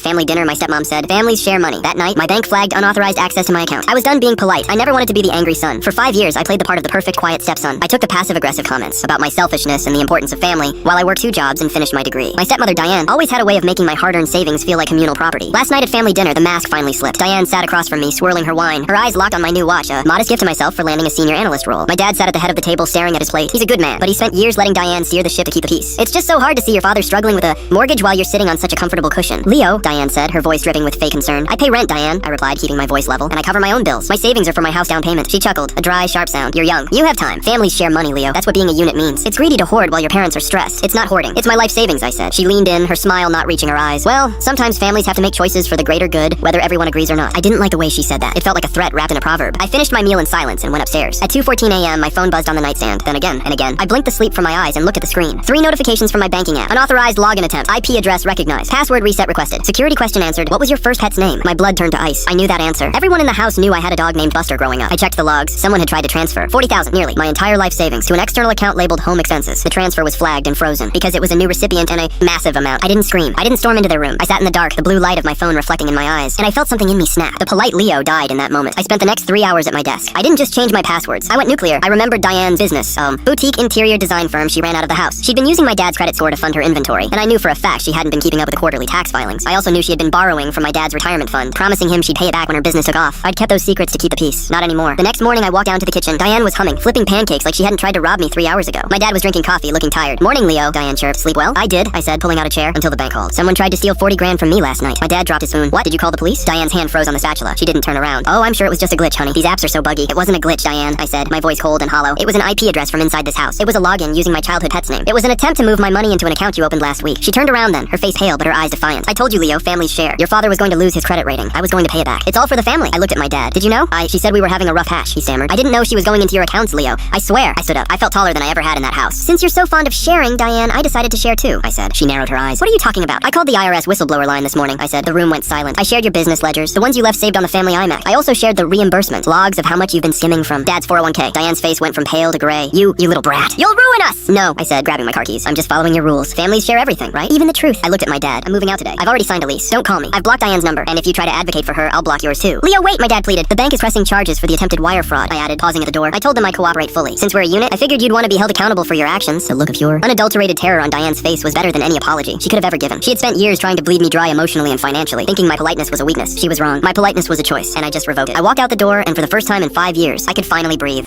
At family dinner, my stepmom said, "Families share money." That night, my bank flagged unauthorized access to my account. I was done being polite. I never wanted to be the angry son. For 5 years, I played the part of the perfect quiet stepson. I took the passive-aggressive comments about my selfishness and the importance of family while I worked 2 jobs and finished my degree. My stepmother, Diane, always had a way of making my hard-earned savings feel like communal property. Last night at family dinner, the mask finally slipped. Diane sat across from me, swirling her wine, her eyes locked on my new watch, a modest gift to myself for landing a senior analyst role. My dad sat at the head of the table staring at his plate. He's a good man, but he spent years letting Diane steer the ship to keep the peace. It's just so hard to see your father struggling with a mortgage while you're sitting on such a comfortable cushion. "Leo," Diane said, her voice dripping with fake concern. "I pay rent, Diane," I replied, keeping my voice level, "and I cover my own bills. My savings are for my house down payment." She chuckled, a dry, sharp sound. "You're young. You have time. Families share money, Leo. That's what being a unit means. It's greedy to hoard while your parents are stressed. It's not hoarding. It's my life savings," I said. She leaned in, her smile not reaching her eyes. "Well, sometimes families have to make choices for the greater good, whether everyone agrees or not." I didn't like the way she said that. It felt like a threat wrapped in a proverb. I finished my meal in silence and went upstairs. At 2:14 a.m., my phone buzzed on the nightstand, then again and again. I blinked the sleep from my eyes and looked at the screen. 3 notifications from my banking app. Unauthorized login attempt. IP address recognized. Password reset requested. Security question answered. What was your first pet's name? My blood turned to ice. I knew that answer. Everyone in the house knew I had a dog named Buster growing up. I checked the logs. Someone had tried to transfer 40,000, nearly, my entire life savings to an external account labeled home expenses. The transfer was flagged and frozen because it was a new recipient and a massive amount. I didn't scream. I didn't storm into their room. I sat in the dark, the blue light of my phone reflecting in my eyes, and I felt something in me snap. The polite Leo died in that moment. I spent the next 3 hours at my desk. I didn't just change my passwords. I went nuclear. I remembered Diane's business, boutique interior design firm she ran out of the house. She'd been using my dad's credit score to fund her inventory, and I knew for a fact she hadn't been keeping up with the quarterly tax filings. I also knew she had been borrowing from my dad's retirement fund, promising him she'd pay it back when her business took off. I'd kept those secrets to keep the peace. Not anymore. The next morning, I walked down to the kitchen. Diane was humming, flipping pancakes like she hadn't tried to rob me 3 hours ago. My dad was drinking coffee, looking tired. "Morning, Leo," Diane chirped. "Sleep well?" "I did," I said, pulling out a chair, until the bank called. "Someone tried to steal 40 grand from me last night." My dad dropped his spoon. "What? Did you call the police?" Diane's hand froze on the spatula. She didn't turn around. "Oh, I'm sure it was just a glitch, honey. These apps are so buggy." "It wasn't a glitch, Diane," I said, my voice cold and hollow. "It was an IP address from inside this house. It was a login using my childhood pet's name. It was an attempt to move my money into an account you opened last week." She turned around then, her face pale but her eyes defiant. "I told you, Leo, families share. Your father was going to lose his credit rating. I was going to pay it back. It's all for the family." I looked at my dad. "Did you know? She said we were having a rough patch," he stammered. "I didn't know she was going into your accounts, Leo. I swear." I stood up. I felt taller than I ever had in that house. "Since you're so fond of sharing, Diane, I decided to share too," I said. She narrowed her eyes. "What are you talking about?" "I called the IRS whistleblower line this morning," I said. The room went silent. "I shared your business ledgers, the ones you left saved on the family iMac. I also shared the reimbursement logs of how much you've been skimming from Dad's 401k. Diane's face went from pale to gray. You little brat. "You'll ruin us!" "No," I said, grabbing my car keys. "I'm just following your rules. Families share everything, right? Even the truth." I looked at my dad. "I'm moving out today. I've already signed a lease. Don't call me. I've blocked Diane's number, and if you try to advocate for her, I'll block yours too." "Leo, wait," my dad pleaded. "The bank is pressing charges for the attempted wire fraud," I added, pausing at the door. I told them I'd cooperate fully. Since we're a unit, I figured you'd want to be held accountable for your actions. The look of pure, unadulterated terror on Diane's face was better than any apology she could have ever given. She had spent years trying to bleed me dry emotionally and financially, thinking my politeness was a weakness. She was wrong. My politeness was a choice, and I just revoked it. I walked out the door, and for the first time in 5 years, I could finally breathe.